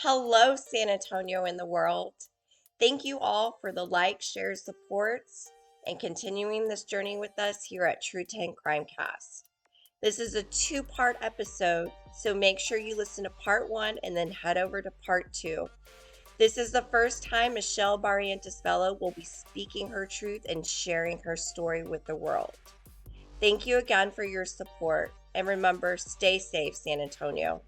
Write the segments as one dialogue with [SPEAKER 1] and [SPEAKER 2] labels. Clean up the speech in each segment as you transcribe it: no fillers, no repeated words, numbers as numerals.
[SPEAKER 1] Hello, San Antonio and the world. Thank you all for the likes, shares, supports, and continuing this journey with us here at True 10 Crimecast. This is a two-part episode, so make sure you listen to part one and then head over to part two. This is the first time Michelle Barrientes-Vela will be speaking her truth and sharing her story with the world. Thank you again for your support, and remember, stay safe, San Antonio.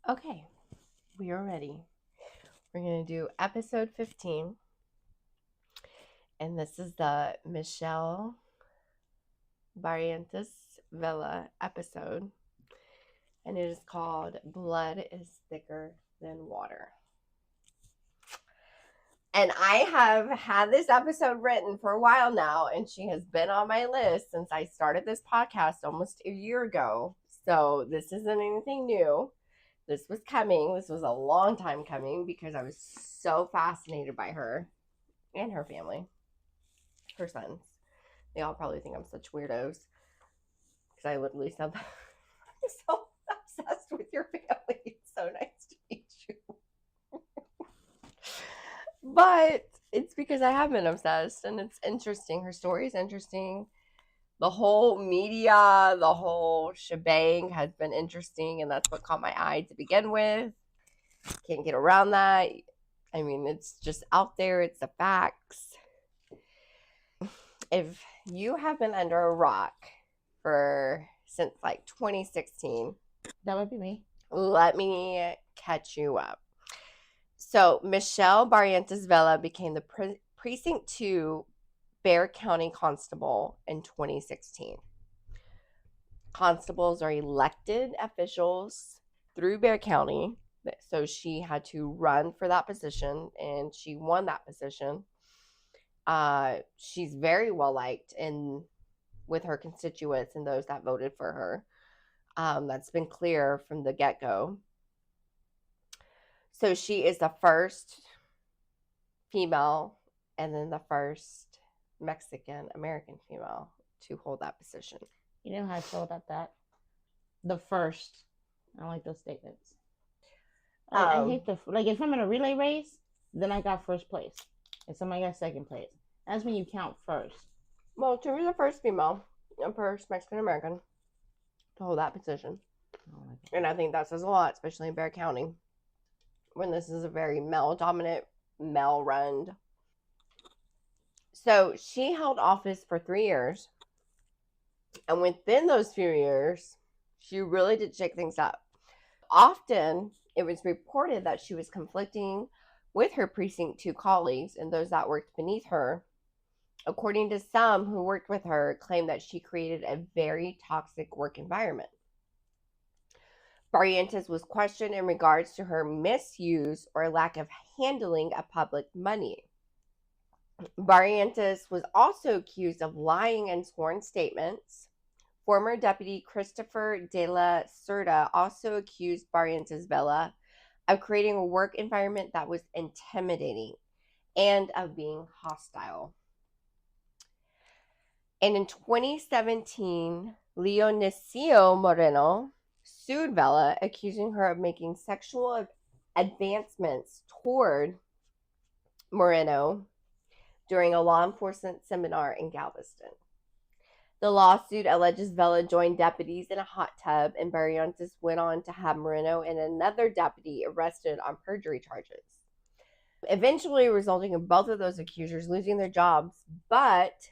[SPEAKER 1] Okay, we are ready. We're going to do episode 15. And this is the Michelle Barrientes-Vela episode. And it is called Blood is Thicker Than Water. And I have had this episode written for a while now, and she has been on my list since I started this podcast almost a year ago. So this isn't anything new. This was coming. This was a long time coming because I was so fascinated by her and her family, her sons. They all probably think I'm such weirdos because I literally said that. I'm so obsessed with your family. It's so nice to meet you. But it's because I have been obsessed, and it's interesting. Her story is interesting. The whole media, the whole shebang has been interesting, and that's what caught my eye to begin with. Can't get around that. I mean, it's just out there. It's the facts. If you have been under a rock since like 2016,
[SPEAKER 2] that would be me.
[SPEAKER 1] Let me catch you up. So Michelle Barrientes-Vela became the Precinct 2 Bexar County Constable in 2016. Constables are elected officials through Bexar County. So she had to run for that position, and she won that position. She's very well liked with her constituents and those that voted for her. That's been clear from the get-go. So she is the first female and then the first Mexican American female to hold that position.
[SPEAKER 2] You know how I feel about that? The first. I don't like those statements. I hate if I'm in a relay race, then I got first place. If somebody got second place, that's when you count first.
[SPEAKER 1] Well, to be the first female and first Mexican American to hold that position. And I think that says a lot, especially in Bexar County, when this is a very male-dominant, male-run. So she held office for 3 years. And within those few years, she really did shake things up. Often, it was reported that she was conflicting with her Precinct 2 colleagues and those that worked beneath her. According to some who worked with her, claimed that she created a very toxic work environment. Barrientes was questioned in regards to her misuse or lack of handling of public money. Barrientes was also accused of lying in sworn statements. Former Deputy Christopher de la Cerda also accused Barrientes-Vela of creating a work environment that was intimidating and of being hostile. And in 2017, Leonicio Moreno sued Vela, accusing her of making sexual advancements toward Moreno during a law enforcement seminar in Galveston. The lawsuit alleges Vela joined deputies in a hot tub, and Barrientes went on to have Moreno and another deputy arrested on perjury charges, eventually resulting in both of those accusers losing their jobs. But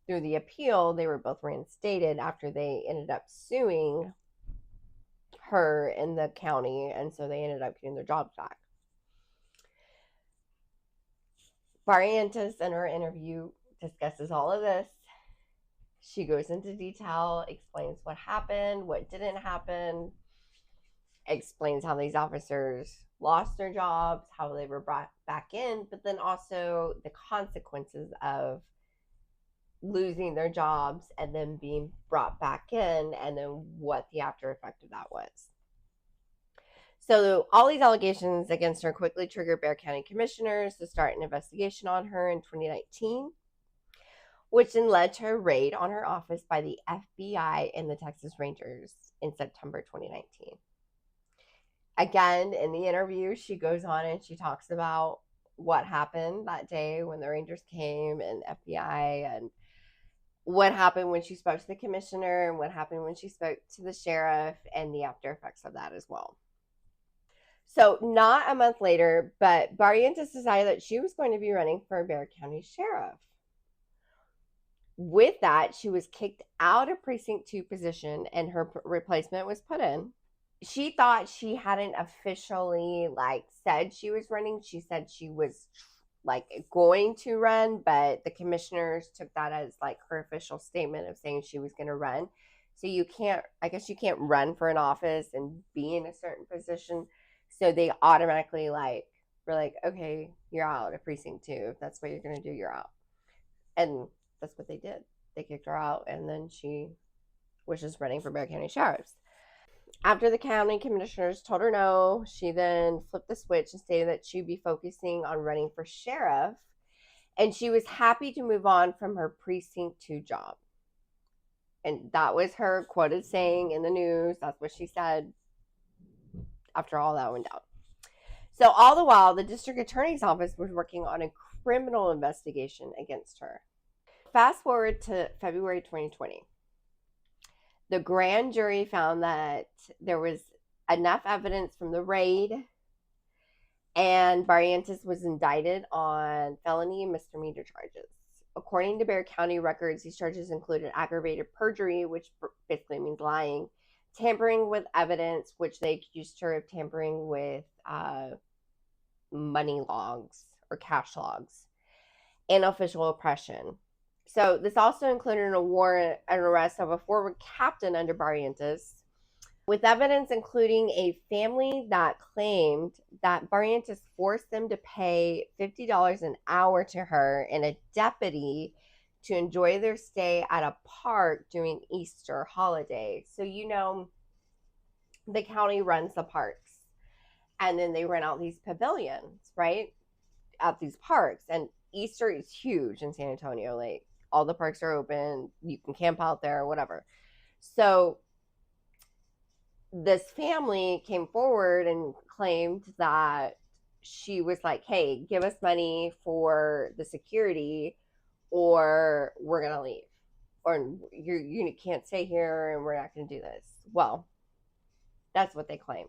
[SPEAKER 1] through the appeal, they were both reinstated after they ended up suing her in the county, and so they ended up getting their jobs back. Barrientos in her interview discusses all of this. She goes into detail, explains what happened, what didn't happen, explains how these officers lost their jobs, how they were brought back in, but then also the consequences of losing their jobs and then being brought back in, and then what the after effect of that was. So all these allegations against her quickly triggered Bexar County commissioners to start an investigation on her in 2019, which then led to a raid on her office by the FBI and the Texas Rangers in September 2019. Again, in the interview, she goes on and she talks about what happened that day when the Rangers came and FBI, and what happened when she spoke to the commissioner and what happened when she spoke to the sheriff and the after effects of that as well. So not a month later, but Barrientos decided that she was going to be running for Bexar County Sheriff. With that, she was kicked out of Precinct 2 position and her replacement was put in. She thought she hadn't officially said she was running. She said she was going to run, but the commissioners took that as her official statement of saying she was going to run. So you can't run for an office and be in a certain position. So they automatically were like, okay, you're out of Precinct 2. If that's what you're going to do, you're out. And that's what they did. They kicked her out, and then she was just running for Bexar County Sheriff's. After the county commissioners told her no, she then flipped the switch and stated that she'd be focusing on running for sheriff, and she was happy to move on from her Precinct 2 job. And that was her quoted saying in the news. That's what she said after all that went down. So all the while, the district attorney's office was working on a criminal investigation against her. Fast forward to February 2020. The grand jury found that there was enough evidence from the raid, and Barrientos was indicted on felony and misdemeanor charges. According to Bexar County records, these charges included aggravated perjury, which basically means lying, tampering with evidence, which they accused her of tampering with money logs or cash logs, and official oppression. So this also included an arrest of a former captain under Barrientos, with evidence including a family that claimed that Barrientos forced them to pay $50 an hour to her and a deputy to enjoy their stay at a park during Easter holiday. So, the county runs the parks, and then they rent out these pavilions, right, at these parks. And Easter is huge in San Antonio. All the parks are open. You can camp out there, whatever. So this family came forward and claimed that she was like, hey, give us money for the security or we're going to leave. Or you can't stay here and we're not going to do this. Well, that's what they claimed.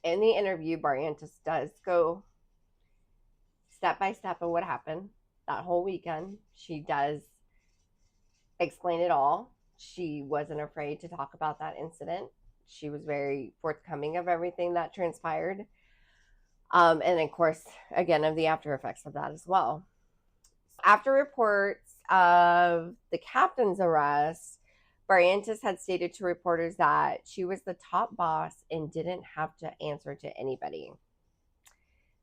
[SPEAKER 1] In the interview, Barrientos does go step by step of what happened that whole weekend. She does explain it all. She wasn't afraid to talk about that incident. She was very forthcoming of everything that transpired. And of course, again, of the after effects of that as well. After reports of the captain's arrest, Barrientos had stated to reporters that she was the top boss and didn't have to answer to anybody.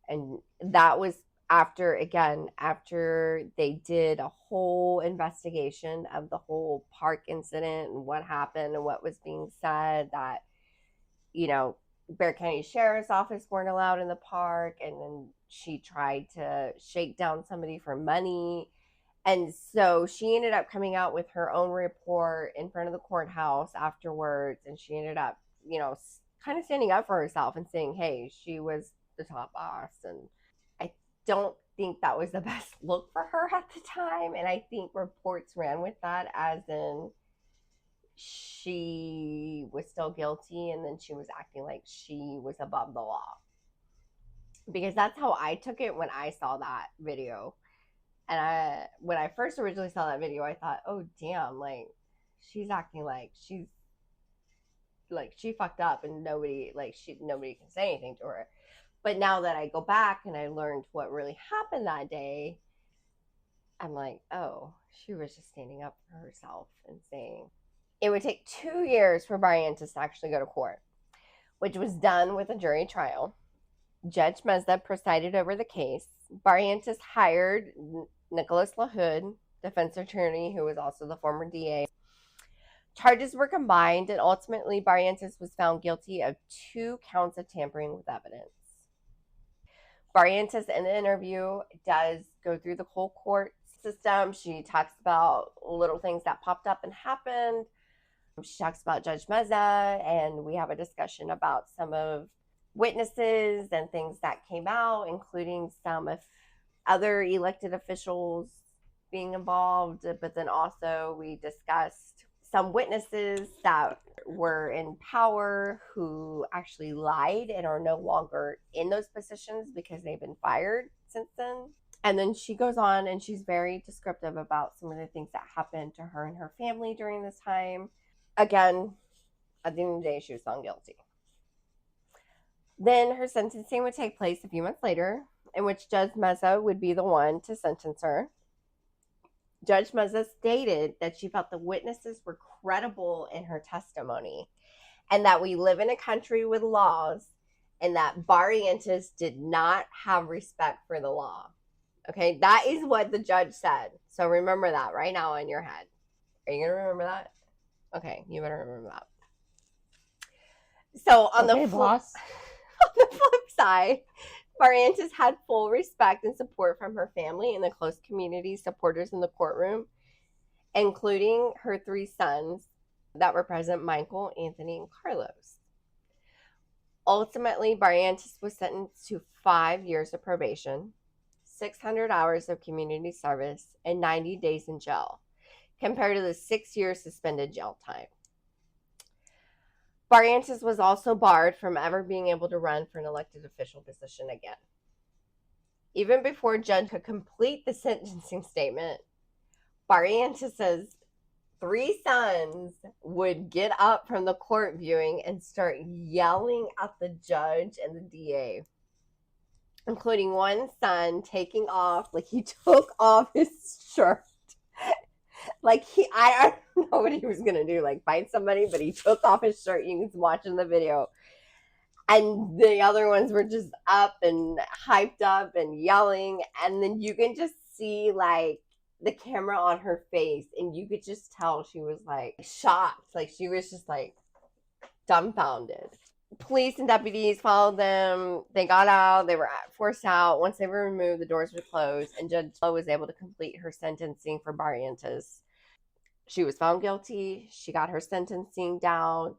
[SPEAKER 1] And that was after they did a whole investigation of the whole park incident and what happened and what was being said, that Bexar County Sheriff's Office weren't allowed in the park, and then she tried to shake down somebody for money. And so she ended up coming out with her own report in front of the courthouse afterwards, and she ended up kind of standing up for herself and saying, hey, she was the top boss. And I don't think that was the best look for her at the time. And I think reports ran with that, as in she was still guilty and then she was acting like she was above the law. Because that's how I took it when I saw that video. And when I first originally saw that video, I thought, oh, damn, she's acting like she fucked up and nobody can say anything to her. But now that I go back and I learned what really happened that day, I'm like, oh, she was just standing up for herself and saying it would take 2 years for Barrientos to actually go to court, which was done with a jury trial. Judge Meza presided over the case. Barrientos hired Nicholas LaHood, defense attorney who was also the former DA. Charges were combined, and ultimately Barrientos was found guilty of 2 counts of tampering with evidence. Barrientos, in the interview, does go through the whole court system. She talks about little things that popped up and happened. She talks about Judge Meza, and we have a discussion about some of witnesses and things that came out, including some of other elected officials being involved. But then also we discussed some witnesses that were in power who actually lied and are no longer in those positions because they've been fired since then. And then she goes on and she's very descriptive about some of the things that happened to her and her family during this time. Again, at the end of the day, she was found guilty. Then her sentencing would take place a few months later, in which Judge Meza would be the one to sentence her. Judge Meza stated that she felt the witnesses were credible in her testimony and that we live in a country with laws and that Barrientos did not have respect for the law. Okay, that is what the judge said. So remember that right now in your head. Are you going to remember that? Okay, you better remember that. So on the flip side, Barrientos had full respect and support from her family and the close community supporters in the courtroom, including her 3 sons that were present, Michael, Anthony, and Carlos. Ultimately, Barrientos was sentenced to 5 years of probation, 600 hours of community service, and 90 days in jail, compared to the 6 years suspended jail time. Barrientos was also barred from ever being able to run for an elected official position again. Even before Judge could complete the sentencing statement, Barrientos' 3 sons would get up from the court viewing and start yelling at the judge and the DA, including one son taking off, like he took off his shirt. Like I don't know what he was gonna do, like fight somebody, but he took off his shirt. You can watch in the video, and the other ones were just up and hyped up and yelling, and then you can just see like the camera on her face, and you could just tell she was like shocked, like she was just like dumbfounded. Police and deputies followed them. They got out. They were forced out. Once they were removed, the doors were closed, and Judge Lowe was able to complete her sentencing for Barrientos. She was found guilty. She got her sentencing down.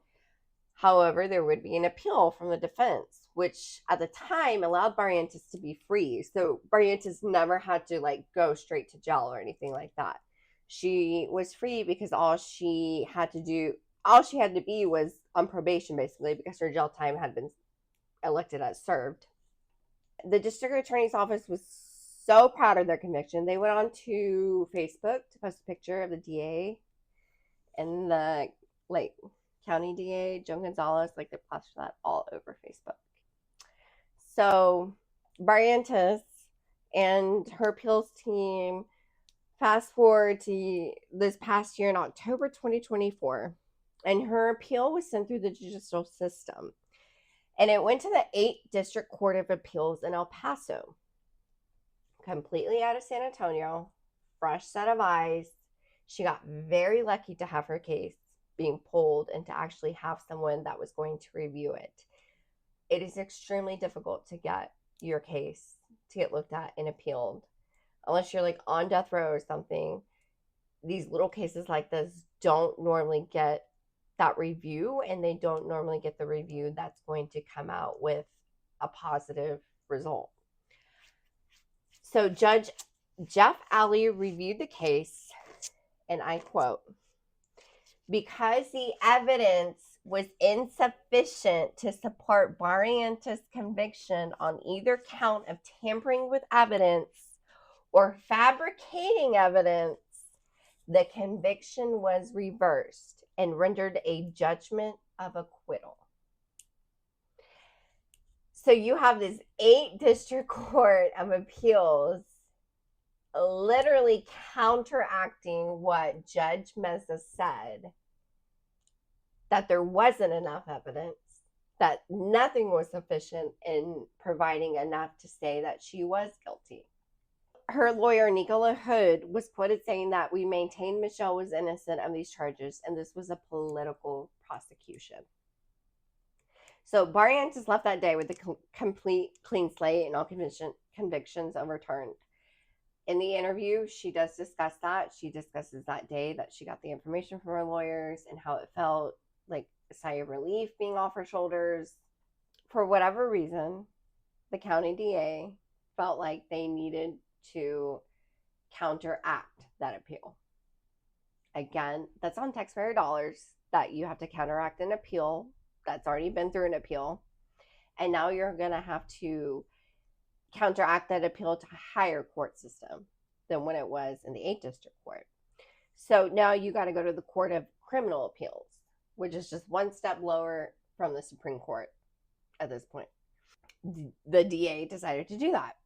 [SPEAKER 1] However, there would be an appeal from the defense, which at the time allowed Barrientos to be free. So Barrientos never had to like go straight to jail or anything like that. She was free because all she had to be was on probation, basically, because her jail time had been elected as served. The district attorney's office was so proud of their conviction. They went on to Facebook to post a picture of the DA and the like county DA, Joan Gonzalez. Like they plastered that all over Facebook. So Barrientos and her appeals team fast forward to this past year in October 2024, and her appeal was sent through the judicial system. And it went to the 8th District Court of Appeals in El Paso. Completely out of San Antonio, fresh set of eyes. She got very lucky to have her case being pulled and to actually have someone that was going to review it. It is extremely difficult to get your case to get looked at and appealed. Unless you're like on death row or something, these little cases like this don't normally get that review, and they don't normally get the review that's going to come out with a positive result. So Judge Jeff Alley reviewed the case, and I quote, "Because the evidence was insufficient to support Barrientos' conviction on either count of tampering with evidence or fabricating evidence, the conviction was reversed and rendered a judgment of acquittal." So you have this 8 district court of appeals literally counteracting what Judge Meza said, that there wasn't enough evidence, that nothing was sufficient in providing enough to say that she was guilty. Her lawyer, Nicola Hood, was quoted saying that we maintained Michelle was innocent of these charges, and this was a political prosecution. So Barrientos left that day with a complete clean slate and all convictions overturned. In the interview, she does discuss that. She discusses that day that she got the information from her lawyers and how it felt like a sigh of relief being off her shoulders. For whatever reason, the county DA felt like they needed to counteract that appeal. Again, that's on taxpayer dollars that you have to counteract an appeal that's already been through an appeal. And now you're going to have to counteract that appeal to a higher court system than when it was in the 8th District Court. So now you got to go to the Court of Criminal Appeals, which is just one step lower from the Supreme Court at this point. The DA decided to do that.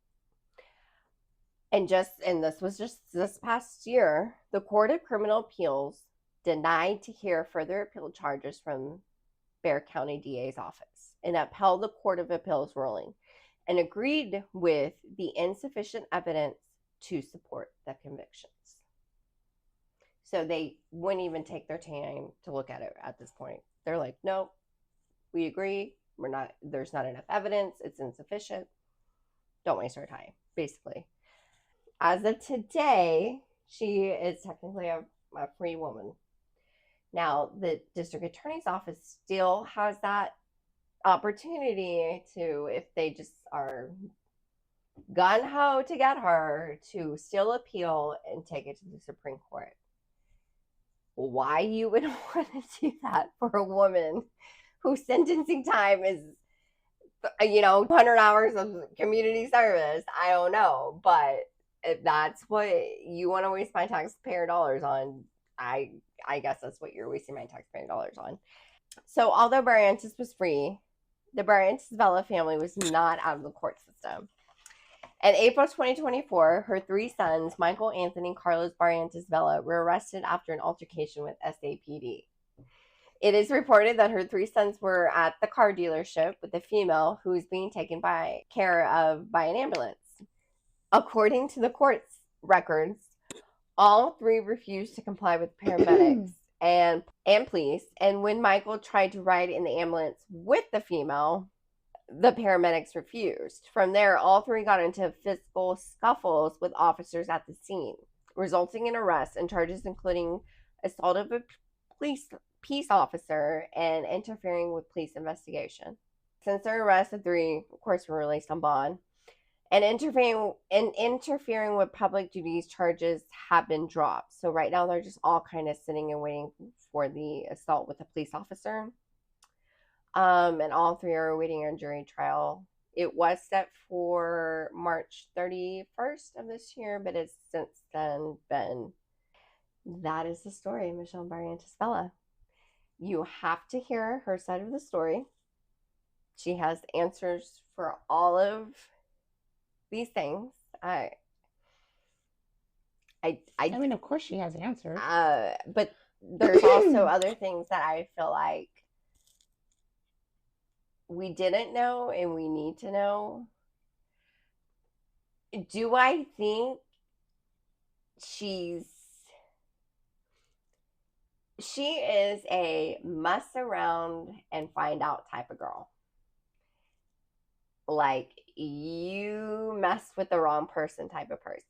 [SPEAKER 1] And this was just this past year, the Court of Criminal Appeals denied to hear further appeal charges from Bexar County DA's office and upheld the Court of Appeals ruling and agreed with the insufficient evidence to support the convictions. So they wouldn't even take their time to look at it at this point. They're like, no, we agree. There's not enough evidence. It's insufficient. Don't waste our time, basically. As of today, she is technically a free woman. Now, the district attorney's office still has that opportunity to, if they just are gun-ho to get her, to still appeal and take it to the Supreme Court. Why you would want to do that for a woman whose sentencing time is 100 hours of community service, I don't know. But if that's what you want to waste my taxpayer dollars on, I guess that's what you're wasting my taxpayer dollars on. So although Barrientos was free, the Barrientos-Vela family was not out of the court system. In April 2024, her 3 sons, Michael, Anthony, and Carlos Barrientos-Vela, were arrested after an altercation with SAPD. It is reported that her 3 sons were at the car dealership with a female who was being taken care of by an ambulance. According to the court's records, all 3 refused to comply with paramedics and police. And when Michael tried to ride in the ambulance with the female, the paramedics refused. From there, all 3 got into physical scuffles with officers at the scene, resulting in arrests and charges including assault of a peace officer and interfering with police investigation. Since their arrest, the 3, of course, were released on bond. And interfering with public duties charges have been dropped. So right now they're just all kind of sitting and waiting for the assault with a police officer. And all 3 are awaiting a jury trial. It was set for March 31st of this year, but it's since then been. That is the story of Michelle Barrientos-Vela. You have to hear her side of the story. She has answers for all of these things. I
[SPEAKER 2] mean, of course she has answers.
[SPEAKER 1] But there's also other things that I feel like we didn't know and we need to know. Do I think she is a mess around and find out type of girl? Like, you messed with the wrong person type of person.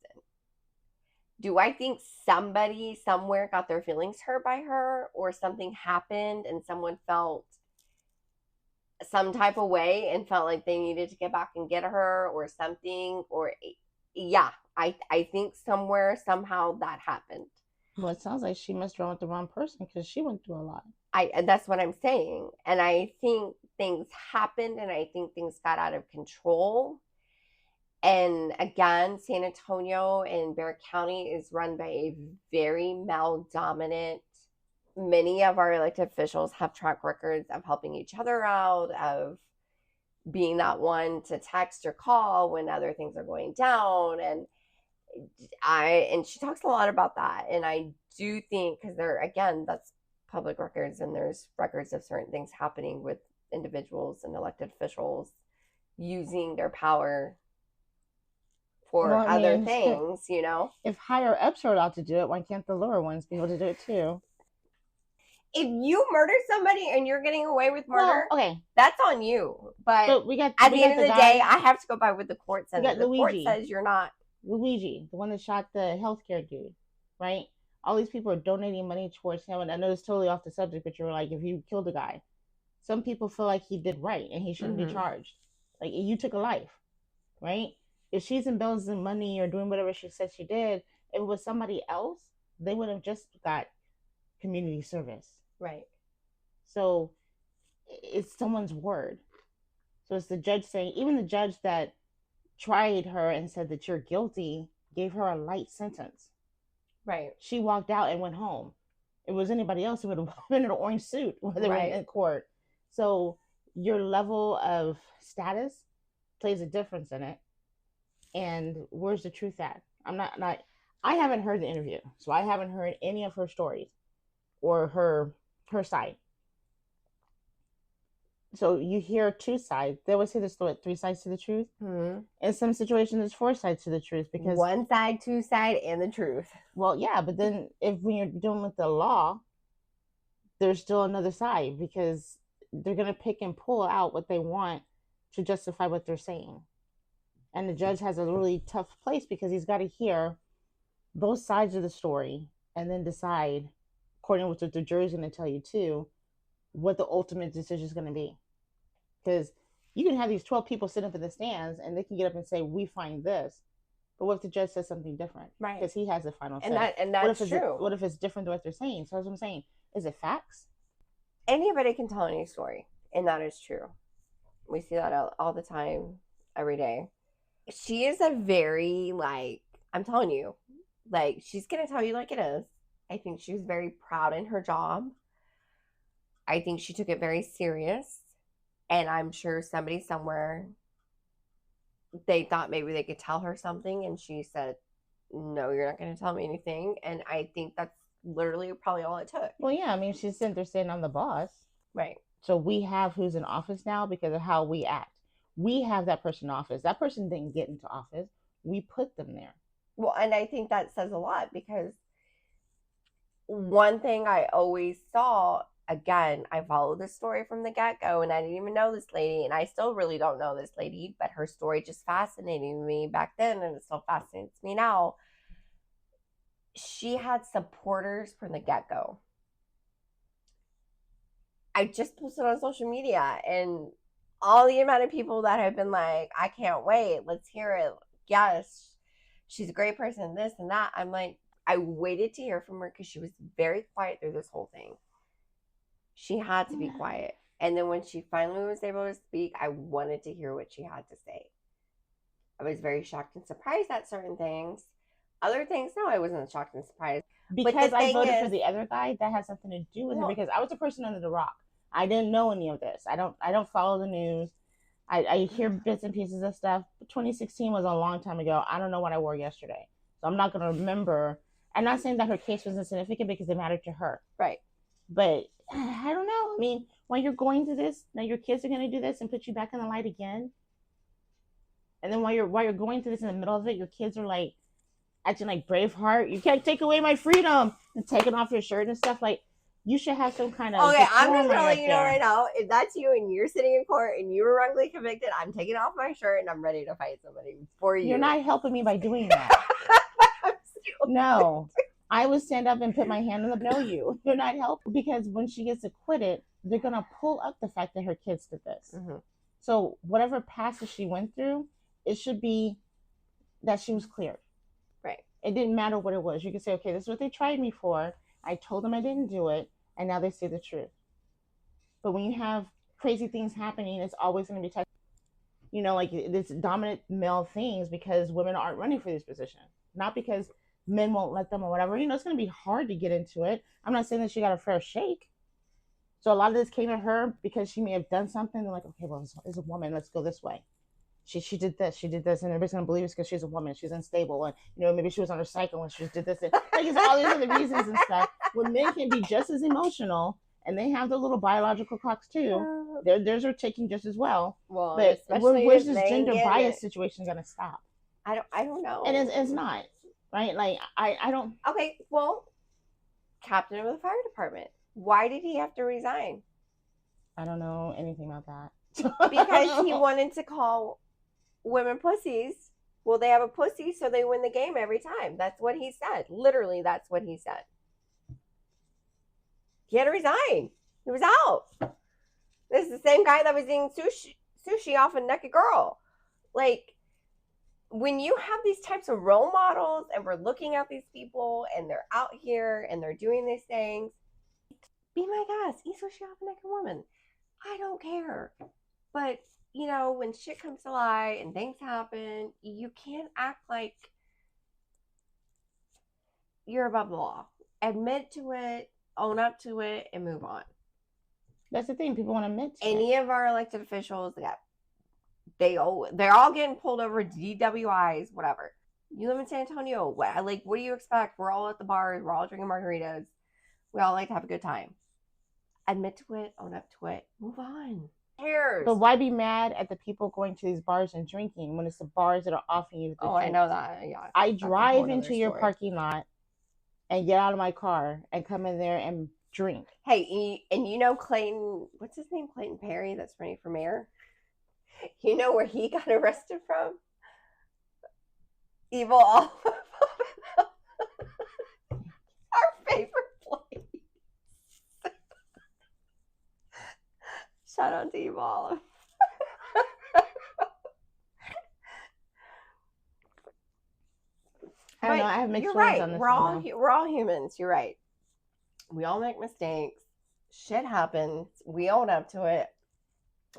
[SPEAKER 1] Do I think somebody somewhere got their feelings hurt by her, or something happened and someone felt some type of way and felt like they needed to get back and get her or something? Or yeah, I think somewhere, somehow that happened.
[SPEAKER 2] Well, it sounds like she messed around with the wrong person because she went through a lot.
[SPEAKER 1] That's what I'm saying. And I think things happened and I think things got out of control. And again, San Antonio and Bexar County is run by a very male dominant. Many of our elected officials have track records of helping each other out, of being that one to text or call when other things are going down. And she talks a lot about that. And I do think, because there, again, that's public records, and there's records of certain things happening with individuals and elected officials using their power for other things, you know?
[SPEAKER 2] If higher ups are allowed to do it, why can't the lower ones be able to do it too?
[SPEAKER 1] If you murder somebody and you're getting away with murder,
[SPEAKER 2] well, okay,
[SPEAKER 1] that's on you. But
[SPEAKER 2] so
[SPEAKER 1] at the end of the day, I have to go by what the court says. The court says you're not.
[SPEAKER 2] Luigi, the one that shot the healthcare dude, right? All these people are donating money towards him, and I know it's totally off the subject, but you're like, if you killed a guy, some people feel like he did right and he shouldn't be charged. Like, you took a life, right? If she's embezzling money or doing whatever she said she did, if it was somebody else, they would have just got community service.
[SPEAKER 1] Right.
[SPEAKER 2] So it's someone's word. So it's the judge saying, even the judge that tried her and said that you're guilty gave her a light sentence.
[SPEAKER 1] Right.
[SPEAKER 2] She walked out and went home. If it was anybody else, it would have been in an orange suit when they were in court. So your level of status plays a difference in it. And where's the truth at? I haven't heard the interview, so I haven't heard any of her stories or her side. So you hear two sides. They always say there's 3 sides to the truth.
[SPEAKER 1] Mm-hmm.
[SPEAKER 2] In some situations, there's 4 sides to the truth, because
[SPEAKER 1] one side, 2 side, and the truth.
[SPEAKER 2] Well, yeah, but then when you're dealing with the law, there's still another side, because they're gonna pick and pull out what they want to justify what they're saying. And the judge has a really tough place, because he's got to hear both sides of the story and then decide, according to what the jury's going to tell you too, what the ultimate decision is going to be. Because you can have these 12 people sitting up in the stands and they can get up and say, we find this. But what if the judge says something different?
[SPEAKER 1] Right.
[SPEAKER 2] Because he has the final say.
[SPEAKER 1] And that's true.
[SPEAKER 2] What if it's different than what they're saying? So that's what I'm saying. Is it facts?
[SPEAKER 1] Anybody can tell any story, and that is true. We see that all the time, every day. She is a very, like, I'm telling you, like, she's going to tell you like it is. I think she was very proud in her job. I think she took it very serious. And I'm sure somebody somewhere, they thought maybe they could tell her something. And she said, no, you're not going to tell me anything. And I think that's literally probably all it took.
[SPEAKER 2] Well, yeah. I mean, she's sitting there saying, I'm the boss.
[SPEAKER 1] Right.
[SPEAKER 2] So we have who's in office now because of how we act. We have that person in office. That person didn't get into office. We put them there.
[SPEAKER 1] Well, and I think that says a lot, because one thing I always saw, again, I followed this story from the get-go, and I didn't even know this lady, and I still really don't know this lady, but her story just fascinated me back then, and it still fascinates me now. She had supporters from the get-go. I just posted on social media, and all the amount of people that have been like, I can't wait, let's hear it. Yes, she's a great person, this and that. I'm like, I waited to hear from her because she was very quiet through this whole thing. She had to be quiet. And then when she finally was able to speak, I wanted to hear what she had to say. I was very shocked and surprised at certain things. Other things, no, I wasn't shocked and surprised.
[SPEAKER 2] Because I voted for the other guy, that has something to do with it, because I was a person under the rock. I didn't know any of this. I don't follow the news. I hear bits and pieces of stuff. 2016 was a long time ago. I don't know what I wore yesterday. So I'm not going to remember. I'm not saying that her case was insignificant because it mattered to her.
[SPEAKER 1] Right.
[SPEAKER 2] But I don't know. I mean, when you're going through this, now your kids are going to do this and put you back in the light again. And then while you're going through this in the middle of it, your kids are like acting like Braveheart. You can't take away my freedom, and taking off your shirt and stuff. Like, you should have some kind of.
[SPEAKER 1] Okay, I'm just gonna let you know right now, if that's you and you're sitting in court and you were wrongly convicted, I'm taking off my shirt and I'm ready to fight somebody for you.
[SPEAKER 2] You're not helping me by doing that. No, I would stand up and put my hand on the. No, you're not helping, because when she gets acquitted, they're gonna pull up the fact that her kids did this. Mm-hmm. So whatever passes she went through, it should be that she was cleared.
[SPEAKER 1] Right.
[SPEAKER 2] It didn't matter what it was. You could say, okay, this is what they tried me for. I told them I didn't do it, and now they say the truth. But when you have crazy things happening, it's always going to be like this dominant male things, because women aren't running for this position. Not because men won't let them or whatever. It's going to be hard to get into it. I'm not saying that she got a fair shake. So a lot of this came at her because she may have done something. They're like, okay, well, it's a woman. Let's go this way. She did this, and everybody's gonna believe it's because she's a woman. She's unstable, and maybe she was on her cycle and she did this. And, like, it's all these other reasons and stuff. When men can be just as emotional, and they have their little biological clocks too. Theirs are ticking just as well.
[SPEAKER 1] Well,
[SPEAKER 2] but where's this gender bias
[SPEAKER 1] it.
[SPEAKER 2] situation gonna stop?
[SPEAKER 1] I don't know.
[SPEAKER 2] And it's not, right? Like I don't.
[SPEAKER 1] Okay, well, captain of the fire department. Why did he have to resign?
[SPEAKER 2] I don't know anything about that.
[SPEAKER 1] Because he wanted to call women pussies. Well, they have a pussy, so they win the game every time. That's what he said. Literally, that's what he said. He had to resign. He was out. This is the same guy that was eating sushi off a naked girl. Like, when you have these types of role models and we're looking at these people and they're out here and they're doing these things, be my guest. Eat sushi off a naked woman. I don't care. But, when shit comes to light and things happen, you can't act like you're above the law. Admit to it, own up to it, and move on.
[SPEAKER 2] That's the thing. People want to admit to
[SPEAKER 1] Any of our elected officials, they're all getting pulled over, DWIs, whatever. You live in San Antonio. What do you expect? We're all at the bars. We're all drinking margaritas. We all like to have a good time. Admit to it, own up to it, move on. Who cares?
[SPEAKER 2] But why be mad at the people going to these bars and drinking when it's the bars that are offering you the drinks?
[SPEAKER 1] I know that. Yeah.
[SPEAKER 2] I drive into your parking lot and get out of my car and come in there and drink.
[SPEAKER 1] Hey, and Clayton, what's his name? Clayton Perry, that's running for mayor. You know where he got arrested from? Evil Olive. Our favorite place. Shout out to Evil Olive.
[SPEAKER 2] I don't know. I have mixed feelings on this.
[SPEAKER 1] We're all humans. You're right. We all make mistakes. Shit happens. We own up to it.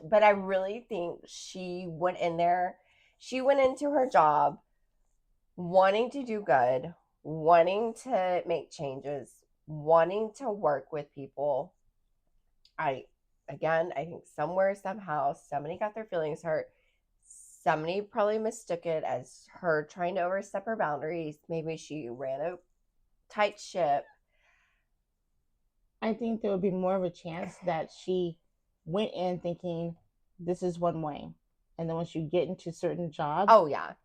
[SPEAKER 1] But I really think she went in there. She went into her job wanting to do good, wanting to make changes, wanting to work with people. I think somewhere, somehow, somebody got their feelings hurt. Somebody probably mistook it as her trying to overstep her boundaries. Maybe she ran a tight ship.
[SPEAKER 2] I think there would be more of a chance that she went in thinking this is one way. And then once you get into certain jobs,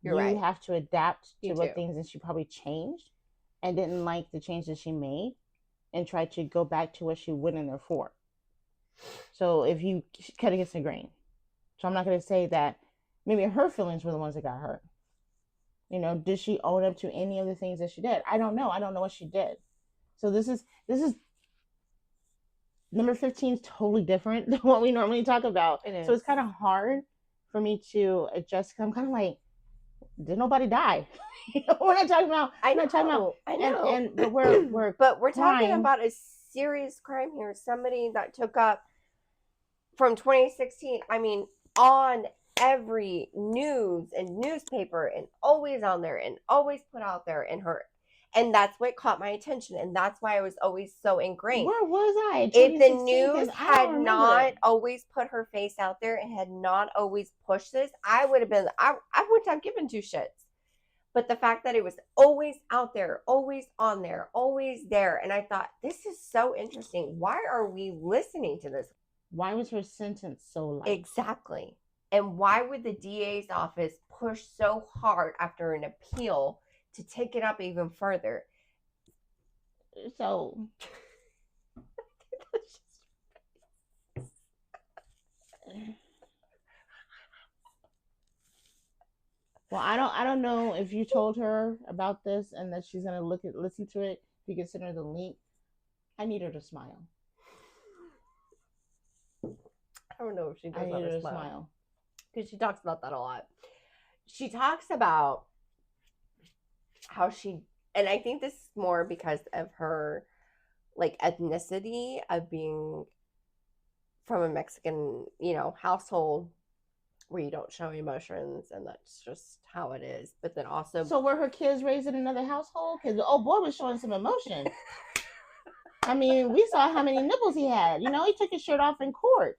[SPEAKER 1] you're right.
[SPEAKER 2] You have to adapt to what things, and she probably changed and didn't like the change that she made and tried to go back to what she went in there for. So if you cut against the grain. So I'm not going to say that maybe her feelings were the ones that got hurt. Did she own up to any of the things that she did? I don't know. I don't know what she did. So this is number 15 is totally different than what we normally talk about. So it's kind of hard for me to adjust. I'm kind of like, did nobody die? We're not talking about.
[SPEAKER 1] I know.
[SPEAKER 2] But we're
[SPEAKER 1] talking about a serious crime here. Somebody that took up from 2016. I mean, on every news and newspaper, and always on there, and always put out there, and that's what caught my attention, and that's why I was always so ingrained.
[SPEAKER 2] Where was I?
[SPEAKER 1] If the news had not always put her face out there and had not always pushed this, I wouldn't have given two shits. But the fact that it was always out there, always on there, always there, and I thought, this is so interesting. Why are we listening to this?
[SPEAKER 2] Why was her sentence so light?
[SPEAKER 1] Exactly. And why would the DA's office push so hard after an appeal to take it up even further?
[SPEAKER 2] So well, I don't know if you told her about this and that she's gonna listen to it. If you can send her the link, I need her to smile.
[SPEAKER 1] I don't know if she does want to smile. Because she talks about that a lot. She talks about how and I think this is more because of her ethnicity of being from a Mexican, household where you don't show emotions, and that's just how it is. But then also,
[SPEAKER 2] so were her kids raised in another household? Because the old boy was showing some emotion. I mean, we saw how many nipples he had. You know, he took his shirt off in court.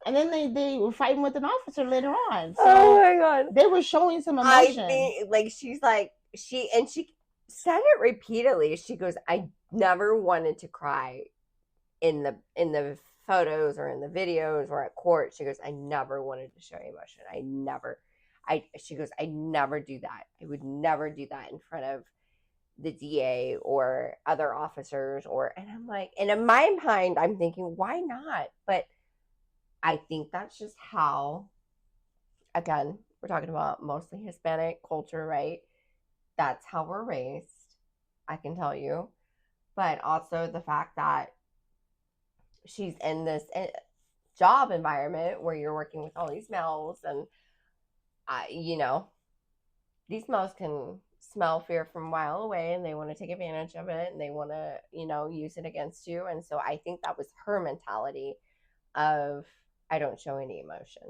[SPEAKER 2] And then they were fighting with an officer later on. So
[SPEAKER 1] oh my God.
[SPEAKER 2] They were showing some emotion.
[SPEAKER 1] I think, like, she's like, she said it repeatedly. She goes, I never wanted to cry in the photos or in the videos or at court. She goes, I never wanted to show emotion. She goes, I never do that. I would never do that in front of the DA or other officers and I'm like, and in my mind, I'm thinking, why not? But I think that's just how, again, we're talking about mostly Hispanic culture, right? That's how we're raised, I can tell you. But also the fact that she's in this job environment where you're working with all these males and, these males can smell fear from a mile away and they want to take advantage of it and they want to, use it against you. And so I think that was her mentality of, I don't show any emotion.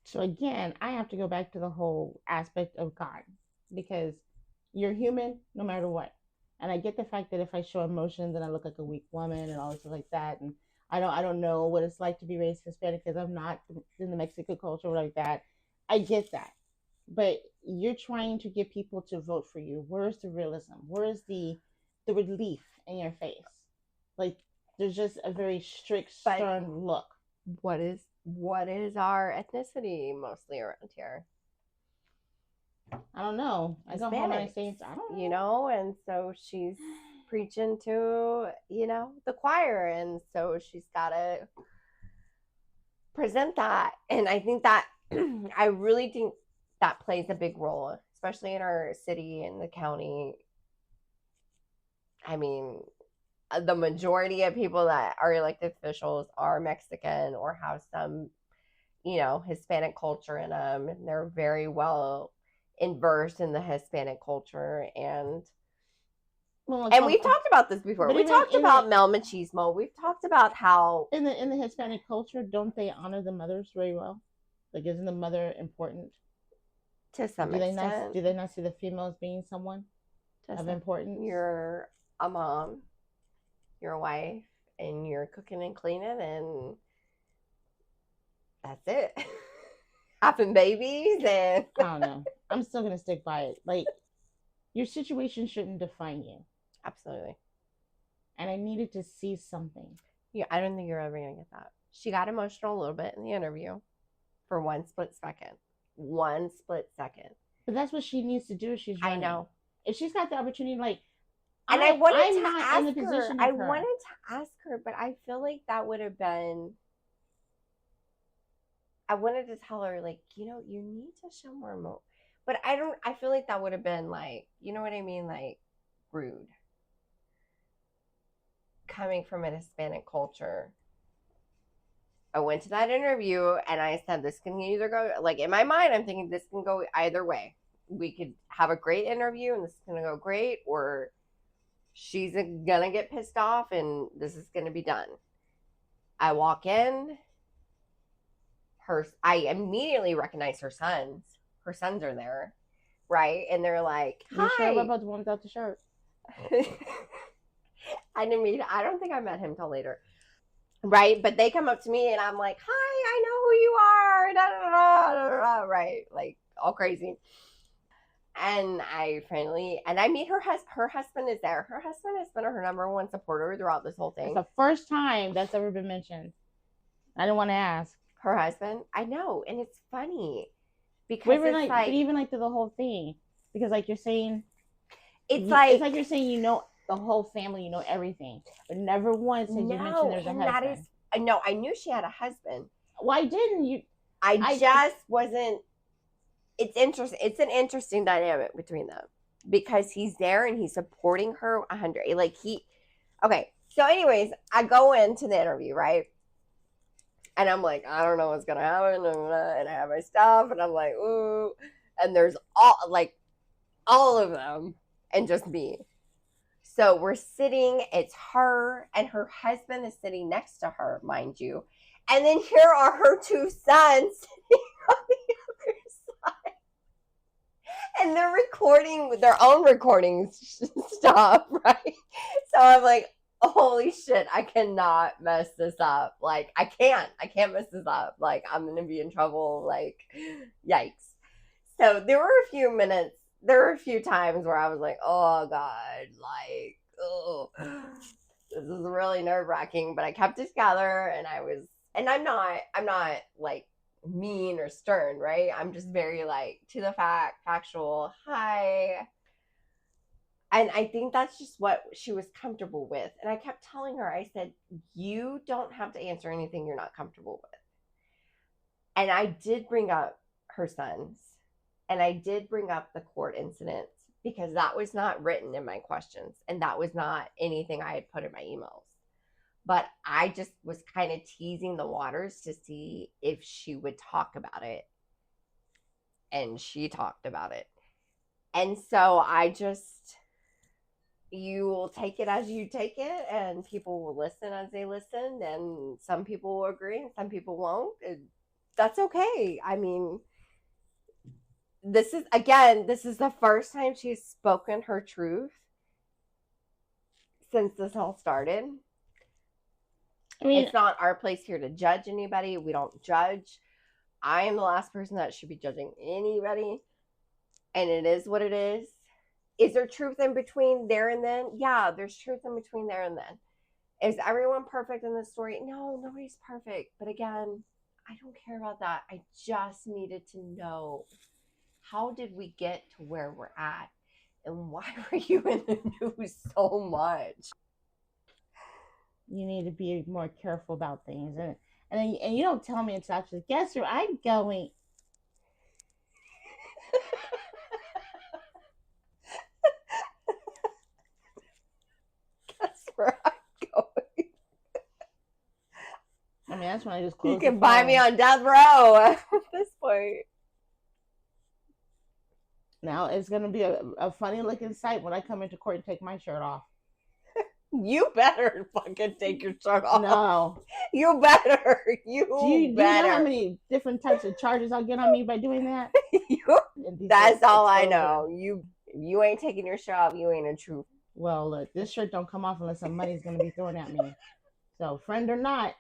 [SPEAKER 2] So again, I have to go back to the whole aspect of God because you're human no matter what. And I get the fact that if I show emotion, then I look like a weak woman and all stuff like that. And I don't know what it's like to be raised Hispanic because I'm not in the Mexican culture like that. I get that, but you're trying to get people to vote for you. Where's the realism? Where's the relief in your face? Like there's just a very strict, stern look.
[SPEAKER 1] What is our ethnicity mostly around here?
[SPEAKER 2] I don't know. I go home and I say, I don't
[SPEAKER 1] know. And so she's preaching to, the choir. And so she's got to present that. And I think that, I really think that plays a big role, especially in our city and the county. I mean, the majority of people that are elected officials are Mexican or have some, Hispanic culture in them. And they're very well immersed in the Hispanic culture. And we've talked about this before. We talked about Mel Machismo. We've talked about how
[SPEAKER 2] in the Hispanic culture, don't they honor the mothers very well? Like, isn't the mother important?
[SPEAKER 1] To some extent.
[SPEAKER 2] Do they not see the females being someone of importance?
[SPEAKER 1] You're a mom, you're a wife, and you're cooking and cleaning, and that's it. Having babies, and
[SPEAKER 2] I don't know. I'm still gonna stick by it. Like, your situation shouldn't define you.
[SPEAKER 1] Absolutely.
[SPEAKER 2] And I needed to see something.
[SPEAKER 1] Yeah, I don't think you're ever gonna get that. She got emotional a little bit in the interview for one split second.
[SPEAKER 2] But that's what she needs to do. She's running.
[SPEAKER 1] I know.
[SPEAKER 2] If she's got the opportunity, like,
[SPEAKER 1] and I wanted to ask her. I wanted to ask her, but I feel like that would have been. I wanted to tell her, like, you need to show more emotion. But I feel like that would have been, like, you know what I mean? Like, rude. Coming from a Hispanic culture. I went to that interview and I said, this can either go, like, in my mind, I'm thinking this can go either way. We could have a great interview and this is going to go great, or she's going to get pissed off and this is going to be done. I walk in. I immediately recognize her sons. Her sons are there, right? And they're like, hi.
[SPEAKER 2] You sure about the one without the shirt?
[SPEAKER 1] I don't think I met him till later. Right? But they come up to me and I'm like, hi, I know who you are. Da, da, da, da, da, right? Like, all crazy. And I meet her husband is there. Her husband has been her number one supporter throughout this whole thing.
[SPEAKER 2] It's the first time that's ever been mentioned. I didn't want to ask.
[SPEAKER 1] Her husband? I know. And it's funny. Because
[SPEAKER 2] but even like through the whole thing. Because like you're saying, it's like you're saying, the whole family, everything. But never once did you mention there's a husband.
[SPEAKER 1] No, I knew she had a husband.
[SPEAKER 2] Why didn't you?
[SPEAKER 1] I just wasn't. It's interesting. It's an interesting dynamic between them because he's there and he's supporting her 100. Okay. So, anyways, I go into the interview, right? And I'm like, I don't know what's gonna happen, and I have my stuff, and I'm like, ooh, and there's all of them, and just me. So we're sitting. It's her and her husband is sitting next to her, mind you, and then here are her two sons sitting on the other side, and they're recording their own recording stuff, right? So I'm like, holy shit, I cannot mess this up. Like, I can't mess this up. Like, I'm gonna be in trouble. Like, yikes. So there were a few times where I was like, oh God, like, oh, this is really nerve wracking. But I kept it together, and I'm not like mean or stern, right? I'm just very like to the factual. Hi, and I think that's just what she was comfortable with. And I kept telling her, I said, you don't have to answer anything you're not comfortable with. And I did bring up her sons, and I did bring up the court incidents because that was not written in my questions, and that was not anything I had put in my emails. But I just was kind of teasing the waters to see if she would talk about it. And she talked about it. And so you will take it as you take it, and people will listen as they listen, and some people will agree and some people won't. And that's okay. I mean, this is the first time she's spoken her truth since this all started. I mean, it's not our place here to judge anybody. We don't judge. I am the last person that should be judging anybody, and it is what it is. Is there truth in between there and then? Yeah, there's truth in between there and then. Is everyone perfect in this story? No, nobody's perfect. But again, I don't care about that. I just needed to know, how did we get to where we're at? And why were you in the news so much?
[SPEAKER 2] You need to be more careful about things. And you don't tell me it's actually, guess where I'm going?
[SPEAKER 1] Guess where I'm going?
[SPEAKER 2] I mean, that's when I just close.
[SPEAKER 1] You can buy me on death row at this point.
[SPEAKER 2] Now it's gonna be a funny looking sight when I come into court and take my shirt off.
[SPEAKER 1] You better fucking take your shirt off.
[SPEAKER 2] No.
[SPEAKER 1] You better. Do you know
[SPEAKER 2] how many different types of charges I'll get on me by doing that?
[SPEAKER 1] That's all I know. You ain't taking your shirt off. You ain't a true.
[SPEAKER 2] Well, look, this shirt don't come off unless some money's gonna be thrown at me. So, friend or not,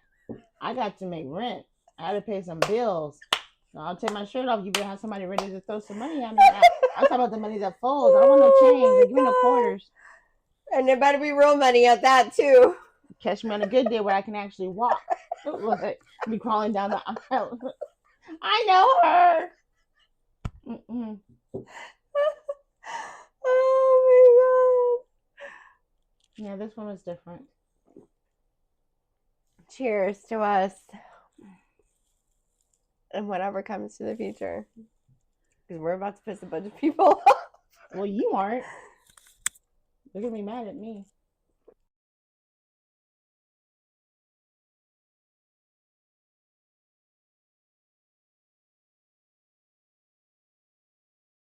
[SPEAKER 2] I got to make rent. I had to pay some bills. So I'll take my shirt off. You better have somebody ready to throw some money at me. I'm talking about the money that folds. I don't want no change. Give me no quarters.
[SPEAKER 1] And there better be real money at that too.
[SPEAKER 2] Catch me on a good day where I can actually walk. Be crawling down the aisle. I know her. Mm-mm.
[SPEAKER 1] Oh
[SPEAKER 2] my God. Yeah, this one was different.
[SPEAKER 1] Cheers to us. And whatever comes to the future. Because we're about to piss a bunch of people off.
[SPEAKER 2] Well, you aren't. They're going to be mad at me.